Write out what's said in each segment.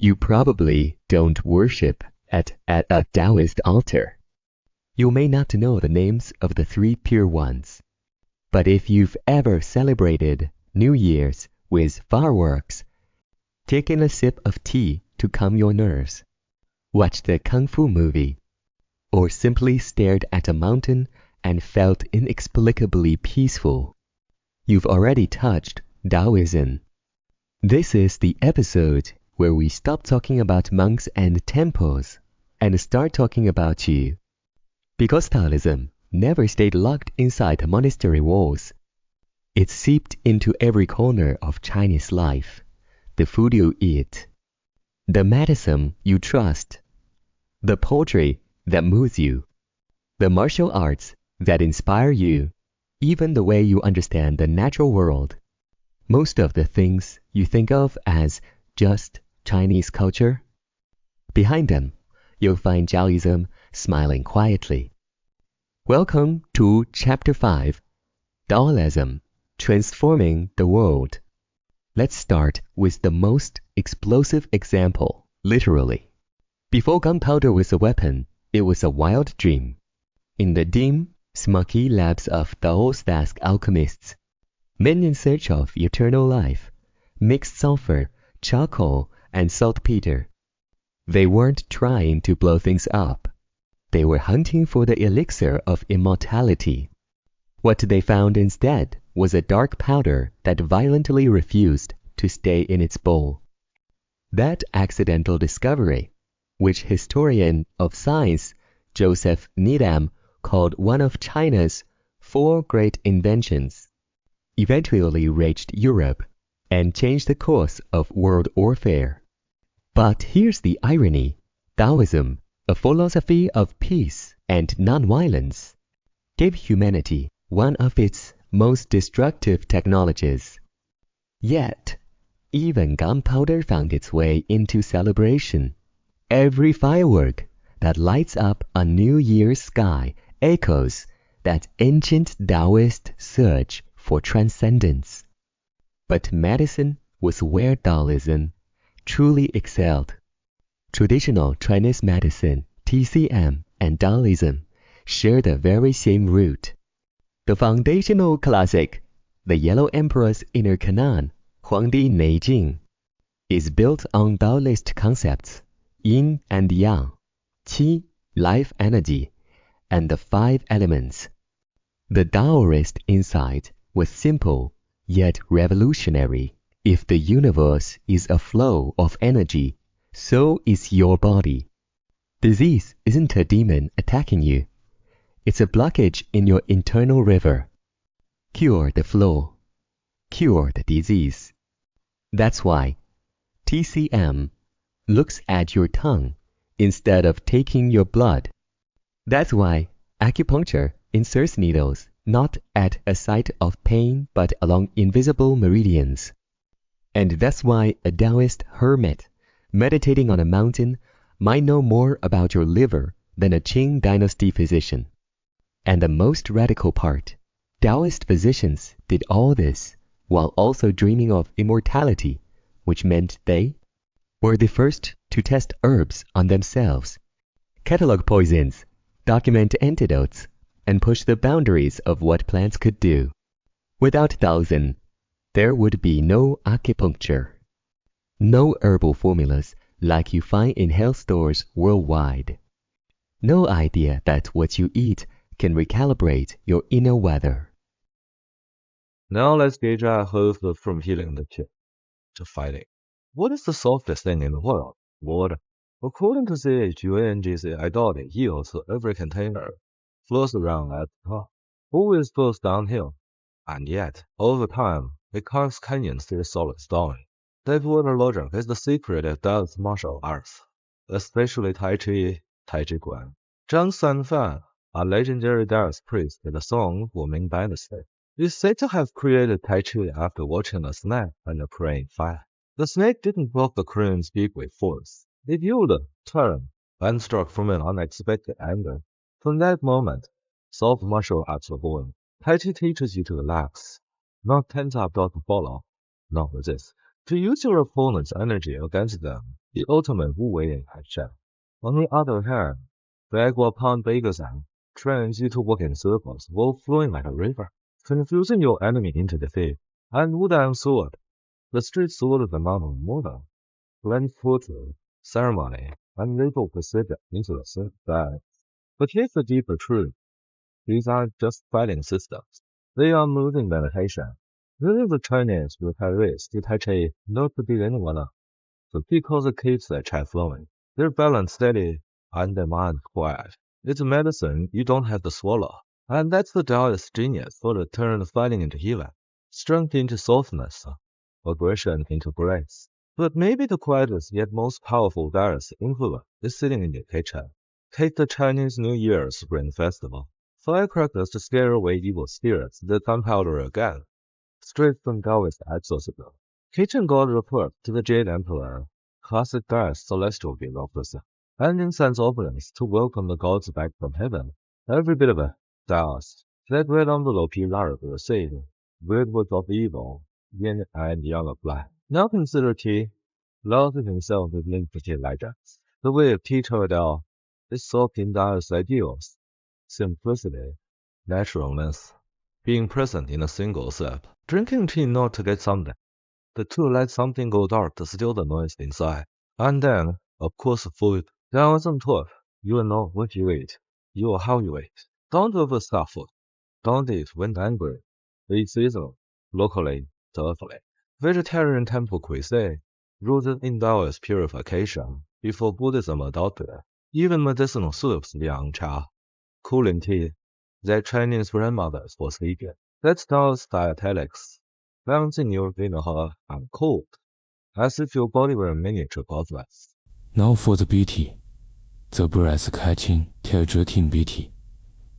You probably don't worship at a Taoist altar. You may not know the names of the three pure ones. But if you've ever celebrated New Year's with fireworks, taken a sip of tea to calm your nerves, watched a kung fu movie, or simply stared at a mountain and felt inexplicably peaceful, you've already touched Daoism. This is the episode where we stop talking about monks and temples and start talking about you. Because Taoism never stayed locked inside monastery walls. It seeped into every corner of Chinese life. The food you eat, the medicine you trust, the poetry that moves you, the martial arts that inspire you, even the way you understand the natural world. Most of the things you think of as just Chinese culture, behind them, you'll find Daoism smiling quietly. Welcome to Chapter 5, Daoism, Transforming the World. Let's start with the most explosive example, literally. Before gunpowder was a weapon, it was a wild dream. In the dim, smoky labs of Daoist alchemists, men in search of eternal life, mixed sulfur, charcoal, and saltpeter. They weren't trying to blow things up. They were hunting for the elixir of immortality. What they found instead was a dark powder that violently refused to stay in its bowl. That accidental discovery, which historian of science Joseph Needham called one of China's 4 great inventions, eventually reached Europe and changed the course of world warfare. But here's the irony. Daoism, a philosophy of peace and nonviolence, gave humanity one of its most destructive technologies. Yet, even gunpowder found its way into celebration. Every firework that lights up a New Year's sky echoes that ancient Taoist search for transcendence. But medicine was where Daoism truly excelled. Traditional Chinese medicine, TCM, and Daoism share the very same root. The foundational classic, the Yellow Emperor's Inner Canon, Huangdi Neijing, is built on Taoist concepts, yin and yang, qi, life energy, and the 5 elements. The Taoist insight was simple, yet revolutionary. If the universe is a flow of energy, so is your body. Disease isn't a demon attacking you. It's a blockage in your internal river. Cure the flow. Cure the disease. That's why TCM looks at your tongue instead of taking your blood. That's why acupuncture inserts needles not at a site of pain but along invisible meridians. And that's why a Taoist hermit meditating on a mountain might know more about your liver than a Qing dynasty physician. And the most radical part, Taoist physicians did all this while also dreaming of immortality, which meant they were the first to test herbs on themselves, catalog poisons, document antidotes, and push the boundaries of what plants could do. Without Daoism, there would be no acupuncture. No herbal formulas like you find in health stores worldwide. No idea that what you eat can recalibrate your inner weather. Now let's gauge our hope from healing to fighting. What is the softest thing in the world? Water. According to CHUNG's ideology yields every container flows around at the top, always flows downhill. And yet, over time, it carves canyons through solid stone. Deep water logic is the secret of Taoist martial arts, especially Tai Chi, Tai Chi Guan. Zhang Sanfan, a legendary Taoist priest in the Song Wuming dynasty, is said to have created Tai Chi after watching a snake and a praying fight. The snake didn't block the Korean's beak with force. It yielded, turned, and struck from an unexpected angle. From that moment, soft martial arts were born. Tai Chi teaches you to relax, not tense up, not to follow, not resist. To use your opponent's energy against them, the ultimate wu-wei in action. On the other hand, bagel upon bagel trains you to walk in circles while flowing like a river, confusing your enemy into defeat. And Wu-Dang sword, the street sword of the mountain mortal, blends fortune, ceremony, and legal precision into the same bag. But here's the deeper truth. These aren't just fighting systems. They are moving meditation. Really the Chinese will Paris to TaoTeChing not to beat anyone up. So because it keeps their chat flowing. Their balance steady and their mind quiet. It's a medicine you don't have to swallow. And that's the Taoist genius for the turn fighting into healing. Strength into softness. Aggression into grace. But maybe the quietest yet most powerful Taoist influence is sitting in your kitchen. Take the Chinese New Year Spring Festival. Firecrackers to scare away evil spirits, the gunpowder again. Straight from Taoist exorcism. Kitchen god report to the Jade Emperor. Classic Taoist celestial bureaucracy. And incense offerings to welcome the gods back from heaven. Every bit of it, Taoist. That red envelope you love will say, red was of evil, yin and yang of black. Now consider tea. Lao Tzu himself is linked to tea legends. The way of teacher Dao is soaked in Taoist ideals. Simplicity, naturalness, being present in a single sip, drinking tea not to get something, but to let something go dark to still the noise inside. And then, of course, food. Taoism taught, you will know what you eat, you will how you eat. Don't overstuff food. Don't eat when angry. Eat seasonal, locally, thoughtfully. Vegetarian temple cuisine, rooted in Taoist purification, before Buddhism adopted it. Even medicinal soups, liang cha, cooling tea, that Chinese grandmothers were sleeping. That's Taoist dietetics, balancing your inner hot and cold, as if your body were a miniature cosmos. Now for the beauty. The breath catching, TaoTeChing beauty.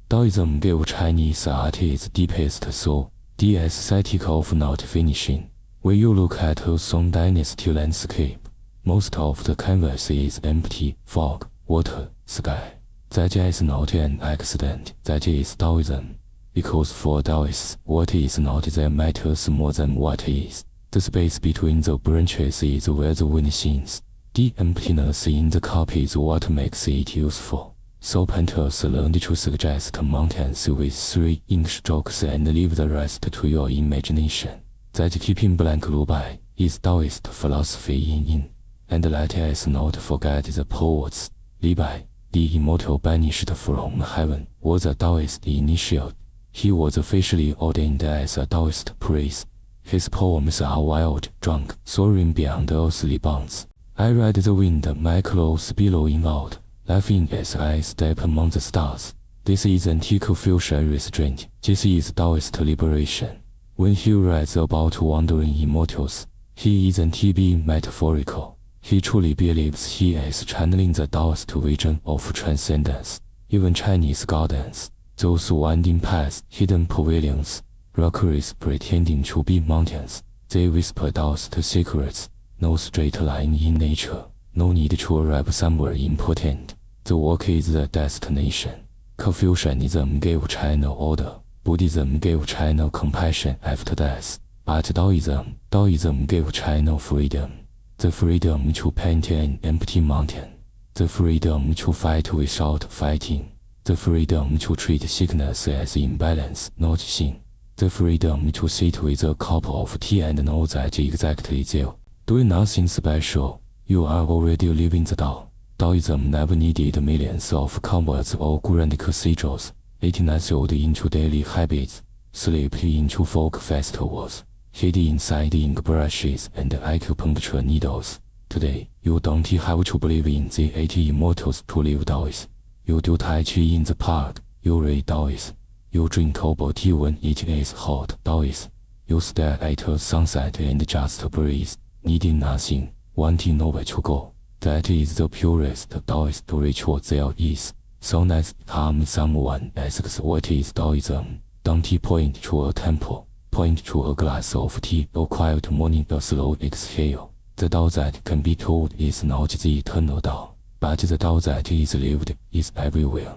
Taoism gave Chinese art its deepest soul, the aesthetic of not finishing. When you look at a Song Dynasty landscape, most of the canvas is empty, fog, water, sky. That is not an accident, that is Taoism. Because for Taoists, what is not there matters more than what is. The space between the branches is where the wind sings. The emptiness in the cup is what makes it useful. So painters learned to suggest mountains with 3-inch strokes and leave the rest to your imagination. That keeping blank Lubai is Taoist philosophy in yin. And let us not forget the poets. Li Bai, the immortal banished from heaven, was a Taoist initiate. He was officially ordained as a Taoist priest. His poems are wild, drunk, soaring beyond earthly bounds. I ride the wind, my clothes billowing out, laughing as I step among the stars. This isn't eco-fusion restraint, this is Taoist liberation. When he writes about wandering immortals, he isn't being metaphorical. He truly believes he is channeling the Taoist vision of transcendence. Even Chinese gardens, those winding paths, hidden pavilions, rockeries pretending to be mountains, they whisper Taoist secrets. No straight line in nature, no need to arrive somewhere important. The work is the destination. Confucianism gave China order, Buddhism gave China compassion after death, but Daoism gave China freedom. The freedom to paint an empty mountain, the freedom to fight without fighting, the freedom to treat sickness as imbalance, not sin, the freedom to sit with a cup of tea and know that exactly there. Doing nothing special, you are already living the Tao. Taoism never needed millions of converts or grand cathedrals. It nestled into daily habits, slipped into folk festivals, hid inside ink brushes and acupuncture needles. Today, you don't have to believe in the 80 immortals to live Taoism. You do Tai Chi in the park, you read Taoism. You drink herbal tea when it is hot, Taoism. You stare at a sunset and just breathe. Needing nothing, wanting nowhere to go. That is the purest Taoist ritual there is. So next time someone asks what is Taoism, don't point to a temple, point to a glass of tea, a quiet morning, a slow exhale. The Tao that can be told is not the eternal Tao, but the Tao that is lived is everywhere.